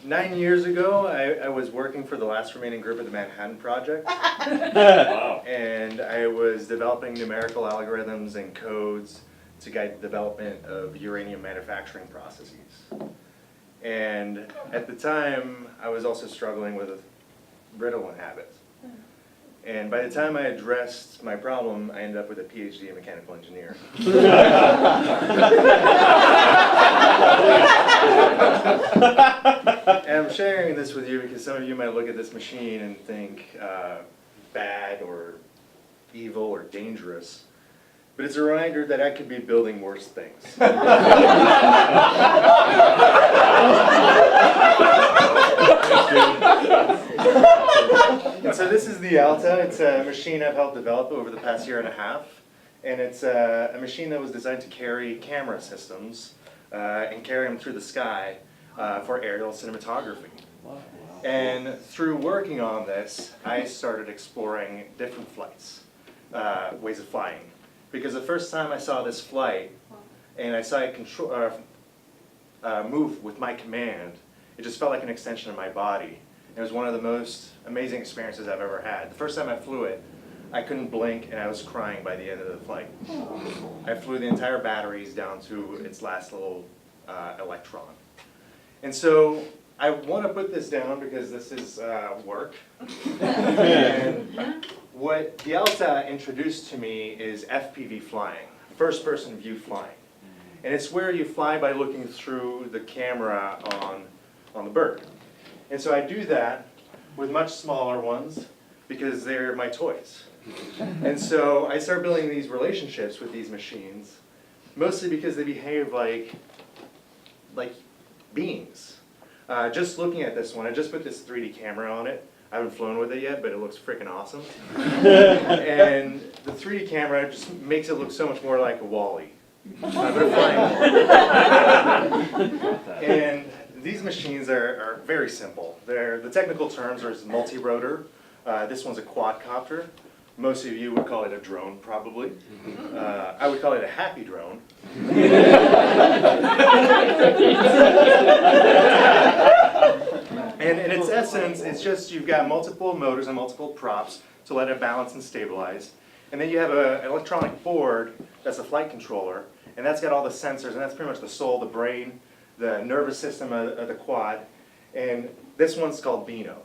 9 years ago, I was working for the last remaining group of the Manhattan Project. Wow. And I was developing numerical algorithms and codes to guide the development of uranium manufacturing processes. And at the time, I was also struggling with a Ritalin habit. And by the time I addressed my problem, I ended up with a PhD in mechanical engineering. And I'm sharing this with you because some of you might look at this machine and think bad or evil or dangerous. But it's a reminder that I could be building worse things. And so this is the Alta. It's a machine I've helped develop over the past year and a half. And it's a machine that was designed to carry camera systems and carry them through the sky for aerial cinematography. And through working on this, I started exploring different flights, ways of flying. Because the first time I saw this flight, and I saw it move with my command, it just felt like an extension of my body. It was one of the most amazing experiences I've ever had. The first time I flew it, I couldn't blink and I was crying by the end of the flight. I flew the entire batteries down to its last little electron. And so I want to put this down because this is work. And what the Alta introduced to me is FPV flying, first-person view flying. And it's where you fly by looking through the camera on the bird. And so I do that with much smaller ones because they're my toys. And so I start building these relationships with these machines, mostly because they behave like beings. Just looking at this one, I just put this 3D camera on it. I haven't flown with it yet, but it looks freaking awesome. And the 3D camera just makes it look so much more like a Wall-E. But a flying Wall-E. And these machines are very simple. The technical terms are multi-rotor. This one's a quadcopter. Most of you would call it a drone, probably. I would call it a happy drone. And in its essence, it's just you've got multiple motors and multiple props to let it balance and stabilize. And then you have an electronic board that's a flight controller, and that's got all the sensors, and that's pretty much the soul, the brain, the nervous system of the quad. And this one's called Beano.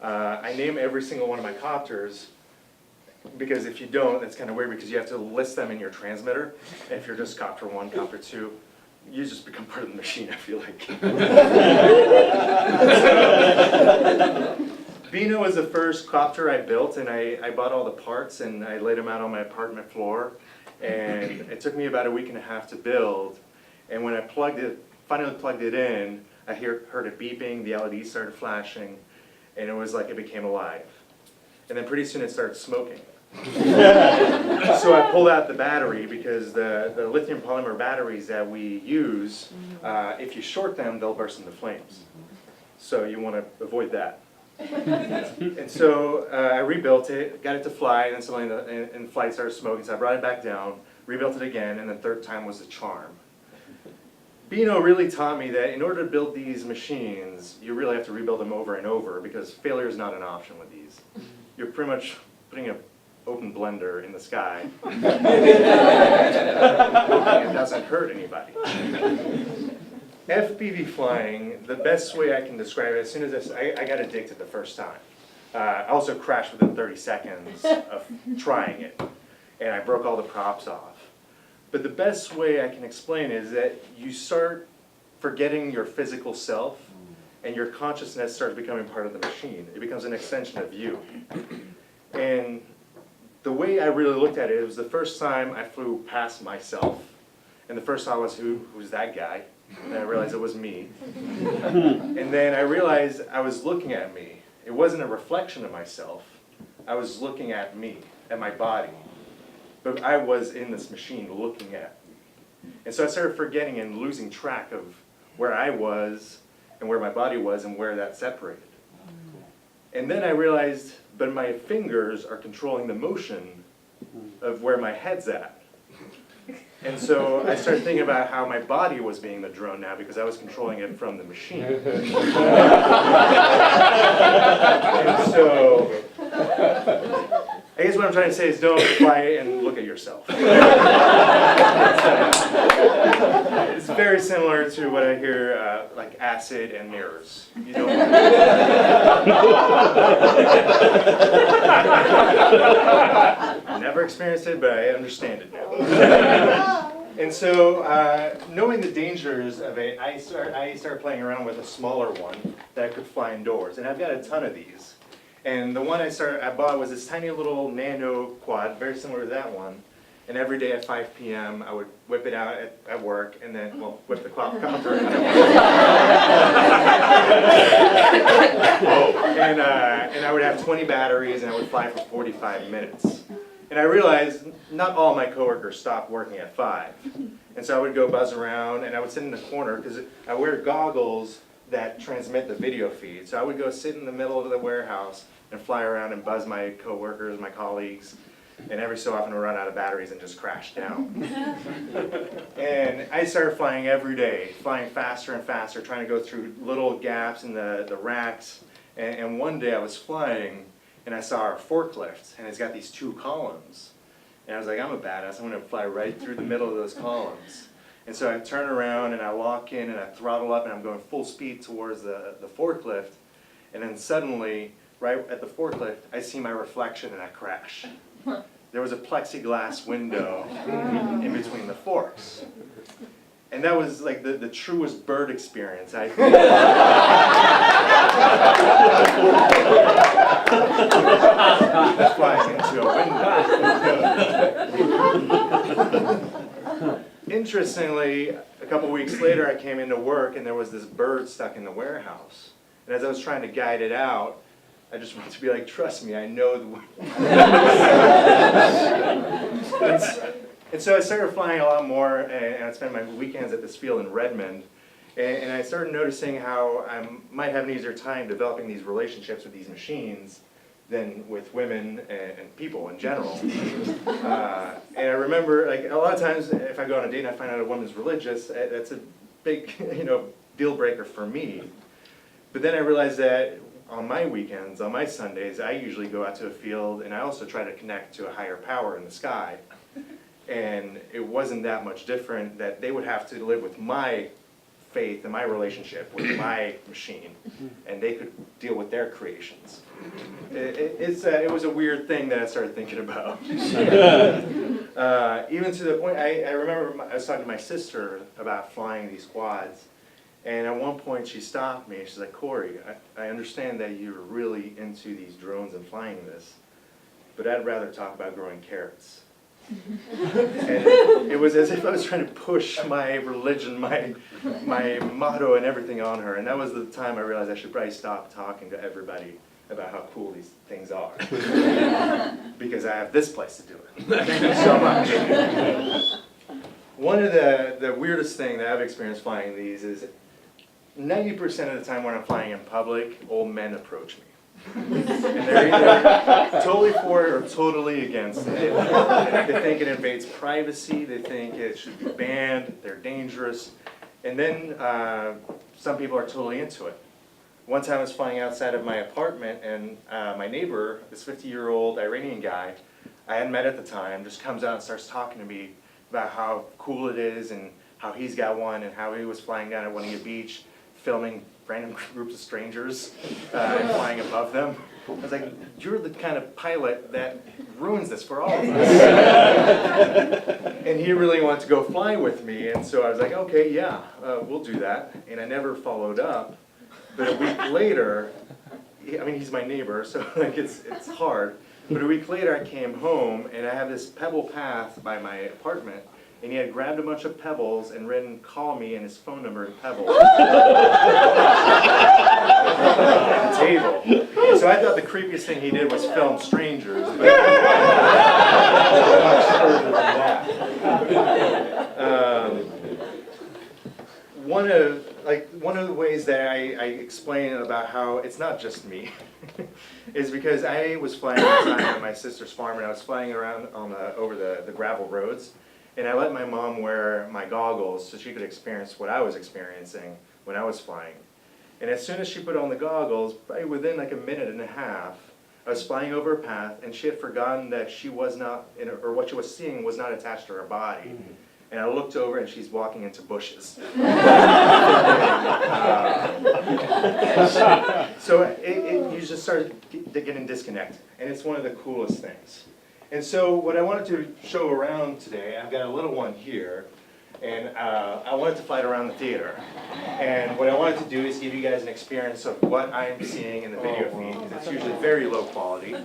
I name every single one of my copters because if you don't, it's kind of weird because you have to list them in your transmitter. And if you're just copter 1, copter 2, you just become part of the machine, I feel like. Beano was the first copter I built, and I bought all the parts and I laid them out on my apartment floor. And it took me about a week and a half to build. And when I finally plugged it in, I heard it beeping, the LEDs started flashing, and it was like it became alive. And then pretty soon it started smoking. So I pulled out the battery because the lithium polymer batteries that we use, if you short them, they'll burst into flames. So you want to avoid that. And so I rebuilt it, got it to fly, and then suddenly in flight started smoking, so I brought it back down, rebuilt it again, and the third time was the charm. Beano really taught me that in order to build these machines, you really have to rebuild them over and over because failure is not an option with these. You're pretty much putting an open blender in the sky, hoping it doesn't hurt anybody. FPV flying, the best way I can describe it, as soon as I got addicted the first time. I also crashed within 30 seconds of trying it, and I broke all the props off. But the best way I can explain is that you start forgetting your physical self, and your consciousness starts becoming part of the machine. It becomes an extension of you. And the way I really looked at it, it was the first time I flew past myself, and the first thought was, who's that guy? And I realized it was me. And then I realized I was looking at me. It wasn't a reflection of myself. I was looking at me, at my body. But I was in this machine looking at me. And so I started forgetting and losing track of where I was and where my body was and where that separated. And then I realized, but my fingers are controlling the motion of where my head's at. And so I started thinking about how my body was being the drone now because I was controlling it from the machine. And so I guess what I'm trying to say is don't fly and look at yourself. It's very similar to what I hear, like acid and mirrors. You don't. Never experienced it, but I understand it now. And so, knowing the dangers of it, I started playing around with a smaller one that could fly indoors, and I've got a ton of these. And the one I bought was this tiny little nano quad, very similar to that one. And every day at 5 p.m. I would whip it out at work, and then, well, whip the quadcopter. And I would have 20 batteries, and I would fly for 45 minutes. And I realized not all my coworkers stopped working at 5. And so I would go buzz around, and I would sit in the corner, because I wear goggles that transmit the video feed. So I would go sit in the middle of the warehouse and fly around and buzz my coworkers, my colleagues, and every so often I would run out of batteries and just crash down. And I started flying every day, flying faster and faster, trying to go through little gaps in the racks. And one day I was flying, and I saw our forklift, and it's got these 2 columns. And I was like, I'm a badass, I'm going to fly right through the middle of those columns. And so I turn around, and I lock in, and I throttle up, and I'm going full speed towards the forklift. And then suddenly, right at the forklift, I see my reflection, and I crash. There was a plexiglass window in between the forks. And that was like the truest bird experience I think. Flying into a window. Interestingly, a couple weeks later I came into work and there was this bird stuck in the warehouse. And as I was trying to guide it out, I just wanted to be like, trust me, I know the way. And so I started flying a lot more, and I'd spend my weekends at this field in Redmond, and I started noticing how I might have an easier time developing these relationships with these machines than with women and people in general. And I remember, like, a lot of times if I go on a date and I find out a woman's religious, that's a big, deal breaker for me. But then I realized that on my weekends, on my Sundays, I usually go out to a field and I also try to connect to a higher power in the sky. And it wasn't that much different that they would have to live with my faith and my relationship with my machine, and they could deal with their creations. It was a weird thing that I started thinking about. Even to the point, I remember I was talking to my sister about flying these quads, and at one point she stopped me and she's like, Cory, I understand that you're really into these drones and flying this, but I'd rather talk about growing carrots. And it was as if I was trying to push my religion, my motto and everything on her, and that was the time I realized I should probably stop talking to everybody about how cool these things are. Because I have this place to do it. Thank you so much. One of the weirdest thing that I've experienced flying these is 90% of the time when I'm flying in public, old men approach me. And they're either totally for it or totally against it. They think it invades privacy, they think it should be banned, they're dangerous. And then some people are totally into it. One time I was flying outside of my apartment and my neighbor, this 50-year-old Iranian guy, I hadn't met at the time, just comes out and starts talking to me about how cool it is and how he's got one and how he was flying down at Winning Beach, filming random groups of strangers and flying above them. I was like, you're the kind of pilot that ruins this for all of us. And he really wanted to go fly with me, and so I was like, okay, yeah, we'll do that. And I never followed up. But a week later, he's my neighbor, so like it's hard. But a week later, I came home, and I have this pebble path by my apartment, and he had grabbed a bunch of pebbles and written "call me" and his phone number in pebbles on the table. And so I thought the creepiest thing he did was film strangers, but much further than that. One of the ways that I explain about how it's not just me is because I was flying outside at my sister's farm, and I was flying around over the gravel roads. And I let my mom wear my goggles so she could experience what I was experiencing when I was flying. And as soon as she put on the goggles, probably within like a minute and a half, I was flying over a path, and she had forgotten that she was not, or what she was seeing was not attached to her body. And I looked over, and she's walking into bushes. So you just start getting disconnected, and it's one of the coolest things. And so what I wanted to show around today, I've got a little one here, and I wanted to fly it around the theater. And what I wanted to do is give you guys an experience of what I'm seeing in the video feed, because it's usually very low quality.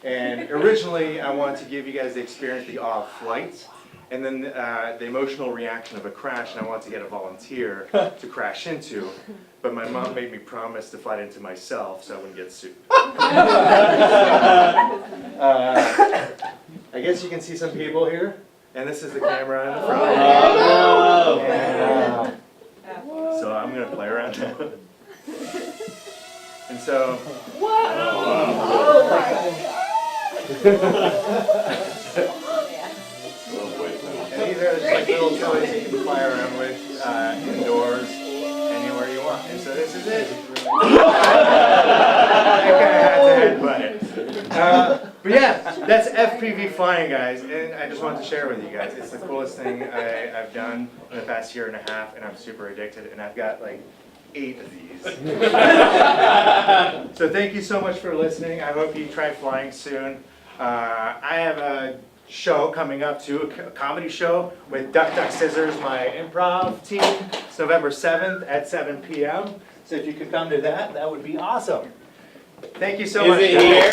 And originally, I wanted to give you guys the experience, the awe of flight, and then the emotional reaction of a crash, and I wanted to get a volunteer to crash into. But my mom made me promise to fly it into myself so I wouldn't get sued. I guess you can see some people here. And this is the camera in the front. And, so I'm going to play around now. And so... Oh my And these are just like little toys you can fly around with indoors, anywhere you want. And so this is it. I kind of had to headbutt it. But yeah, that's FPV flying, guys, and I just wanted to share with you guys. It's the coolest thing I've done in the past year and a half, and I'm super addicted, and I've got like 8 of these. So thank you so much for listening. I hope you try flying soon. I have a show coming up too, a comedy show with Duck Duck Scissors, my improv team. It's November 7th at 7 p.m. So if you could come to that, that would be awesome. Thank you so much. Is it here?